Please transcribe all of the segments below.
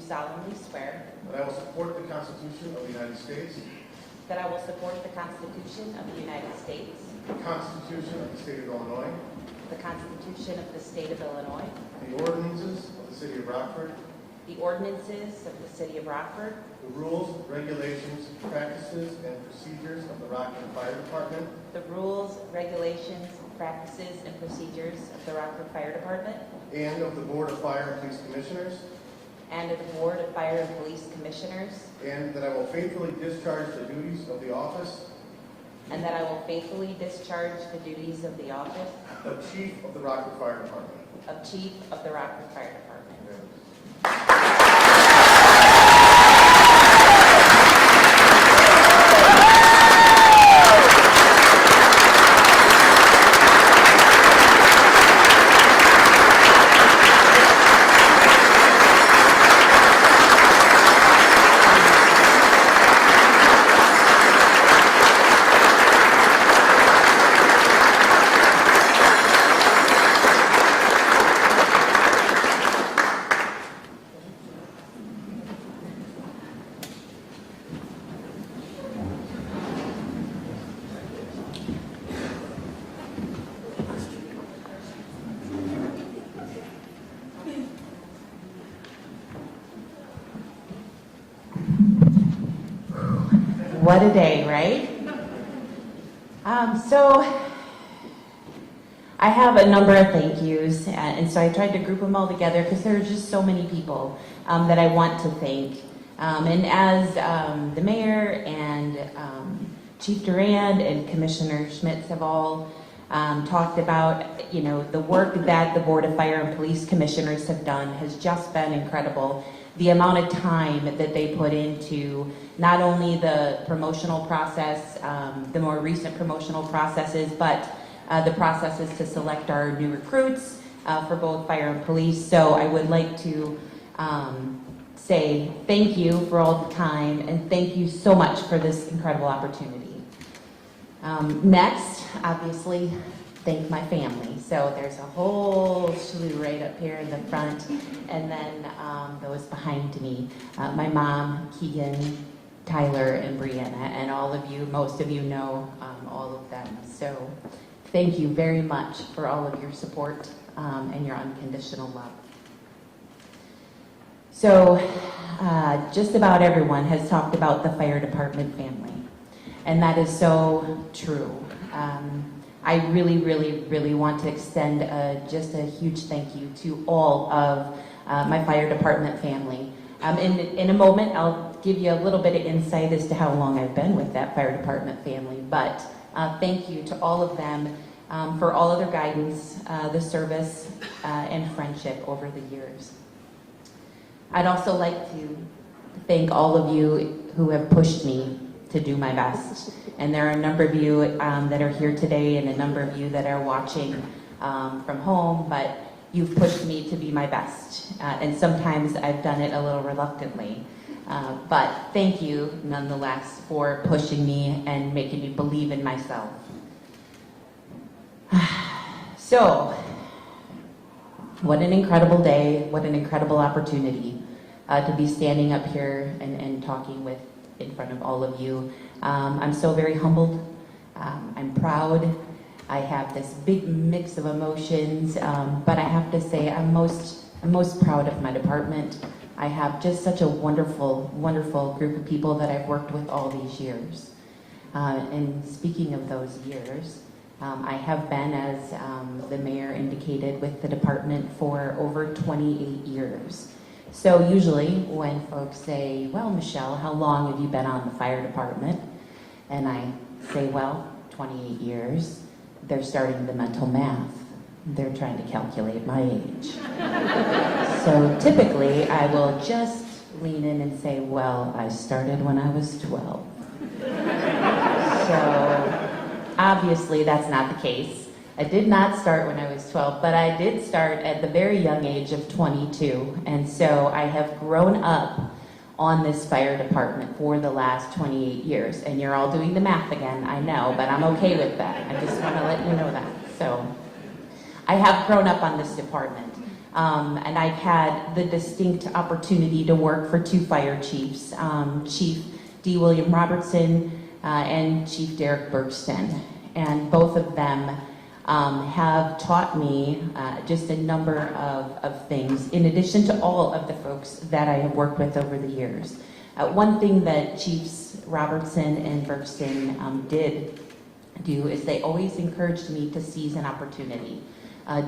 solemnly swear that I will support the Constitution of the United States, that I will support the Constitution of the United States, the Constitution of the State of Illinois, the Constitution of the State of Illinois, the ordinances of the City of Rockford, the ordinances of the City of Rockford, the rules, regulations, practices, and procedures of the Rockford Fire Department, the rules, regulations, practices, and procedures of the Rockford Fire Department, and of the Board of Fire and Police Commissioners, and of the Board of Fire and Police Commissioners, and that I will faithfully discharge the duties of the office and that I will faithfully discharge the duties of the office of Chief of the Rockford Fire Department. of Chief of the Rockford Fire Department. What a day, right? So I have a number of thank yous, and so I tried to group them all together because there are just so many people that I want to thank. And as the mayor and Chief Durand and Commissioner Schmitz have all talked about, the work that the Board of Fire and Police Commissioners have done has just been incredible. The amount of time that they put into not only the promotional process, the more recent promotional processes, but the processes to select our new recruits for both fire and police. So I would like to say thank you for all the time, and thank you so much for this incredible opportunity. Next, obviously, thank my family. So there's a whole slew right up here in the front, and then those behind me. My mom, Keegan, Tyler, and Brianna, and all of you, most of you know all of them. So thank you very much for all of your support and your unconditional love. So just about everyone has talked about the fire department family, and that is so true. I really, really, really want to extend just a huge thank you to all of my fire department family. In a moment, I'll give you a little bit of insight as to how long I've been with that fire department family, but thank you to all of them for all of their guidance, the service, and friendship over the years. I'd also like to thank all of you who have pushed me to do my best. And there are a number of you that are here today, and a number of you that are watching from home, but you've pushed me to be my best. And sometimes I've done it a little reluctantly. But thank you nonetheless for pushing me and making me believe in myself. So, what an incredible day, what an incredible opportunity to be standing up here and talking in front of all of you. I'm so very humbled. I'm proud. I have this big mix of emotions, but I have to say I'm most proud of my department. I have just such a wonderful, wonderful group of people that I've worked with all these years. And speaking of those years, I have been, as the mayor indicated, with the department for over 28 years. So usually when folks say, well, Michelle, how long have you been on the fire department? And I say, well, 28 years. They're starting the mental math. They're trying to calculate my age. So typically I will just lean in and say, well, I started when I was 12. So obviously that's not the case. I did not start when I was 12, but I did start at the very young age of 22. And so I have grown up on this fire department for the last 28 years. And you're all doing the math again, I know, but I'm okay with that. I just want to let you know that. So I have grown up on this department. And I've had the distinct opportunity to work for two fire chiefs, Chief D. William Robertson and Chief Derek Bergston. And both of them have taught me just a number of things, in addition to all of the folks that I have worked with over the years. One thing that Chiefs Robertson and Bergston did do is they always encouraged me to seize an opportunity.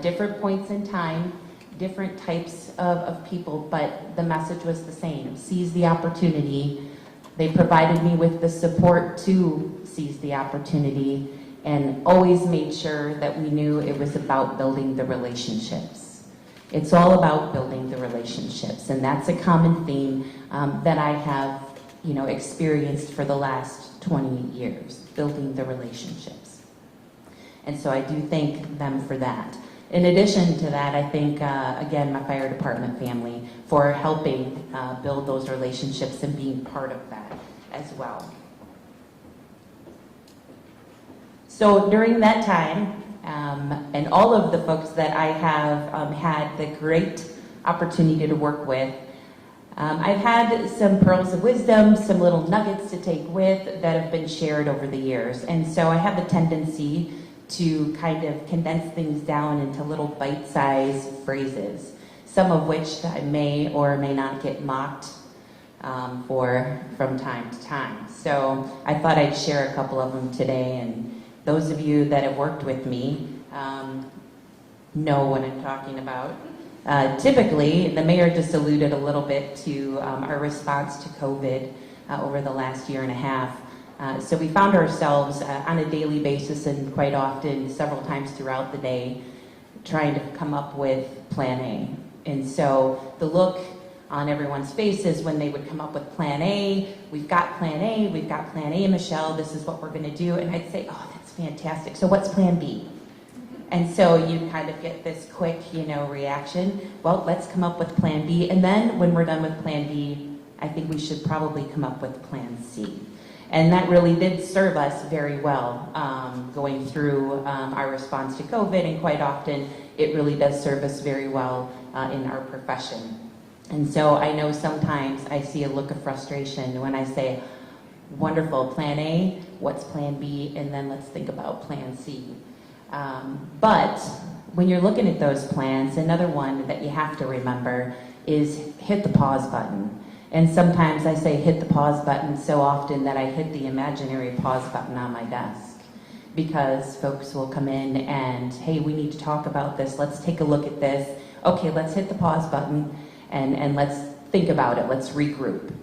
Different points in time, different types of people, but the message was the same: seize the opportunity. They provided me with the support to seize the opportunity, and always made sure that we knew it was about building the relationships. It's all about building the relationships, and that's a common theme that I have, experienced for the last 20 years, building the relationships. And so I do thank them for that. In addition to that, I thank, again, my fire department family for helping build those relationships and being part of that as well. So during that time, and all of the folks that I have had the great opportunity to work with, I've had some pearls of wisdom, some little nuggets to take with that have been shared over the years. And so I have a tendency to kind of condense things down into little bite-sized phrases, some of which I may or may not get mocked for from time to time. So I thought I'd share a couple of them today, and those of you that have worked with me know what I'm talking about. Typically, the mayor just alluded a little bit to our response to COVID over the last year and a half. So we found ourselves on a daily basis, and quite often several times throughout the day, trying to come up with Plan A. And so the look on everyone's faces when they would come up with Plan A: we've got Plan A, we've got Plan A, Michelle, this is what we're going to do. And I'd say, oh, that's fantastic. So what's Plan B? And so you kind of get this quick, reaction. Well, let's come up with Plan B. And then when we're done with Plan B, I think we should probably come up with Plan C. And that really did serve us very well going through our response to COVID. And quite often, it really does serve us very well in our profession. And so I know sometimes I see a look of frustration when I say, wonderful, Plan A, what's Plan B? And then let's think about Plan C. But when you're looking at those plans, another one that you have to remember is hit the pause button. And sometimes I say hit the pause button so often that I hit the imaginary pause button on my desk, because folks will come in and, hey, we need to talk about this. Let's take a look at this. Okay, let's hit the pause button and let's think about it. Let's regroup.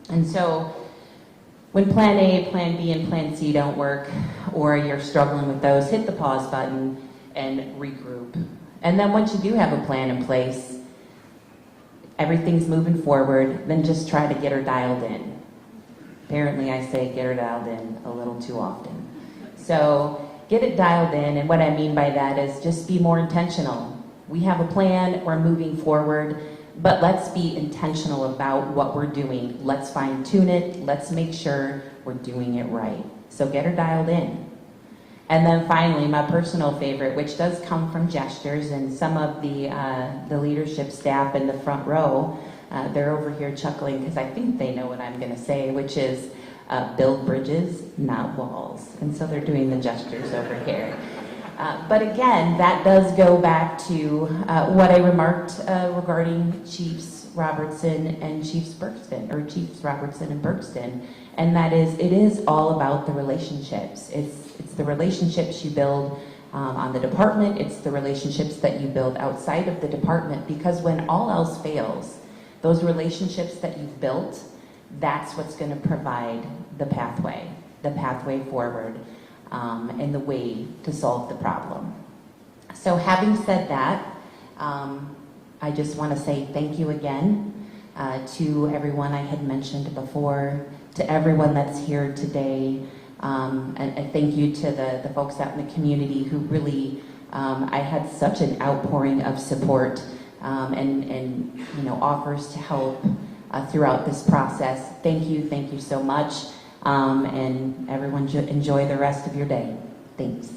And so when Plan A, Plan B, and Plan C don't work, or you're struggling with those, hit the pause button and regroup. And then once you do have a plan in place, everything's moving forward, then just try to get her dialed in. Apparently I say get her dialed in a little too often. So get it dialed in, and what I mean by that is just be more intentional. We have a plan, we're moving forward, but let's be intentional about what we're doing. Let's fine tune it, let's make sure we're doing it right. So get her dialed in. And then finally, my personal favorite, which does come from gestures, and some of the leadership staff in the front row, they're over here chuckling because I think they know what I'm going to say, which is build bridges, not walls. And so they're doing the gestures over here. But again, that does go back to what I remarked regarding Chiefs Robertson and Chiefs Bergston, or Chiefs Robertson and Bergston, and that is, it is all about the relationships. It's the relationships you build on the department. It's the relationships that you build outside of the department, because when all else fails, those relationships that you've built, that's what's going to provide the pathway forward, and the way to solve the problem. So having said that, I just want to say thank you again to everyone I had mentioned before, to everyone that's here today, and thank you to the folks out in the community who really, I had such an outpouring of support and offers to help throughout this process. Thank you so much, and everyone enjoy the rest of your day. Thanks.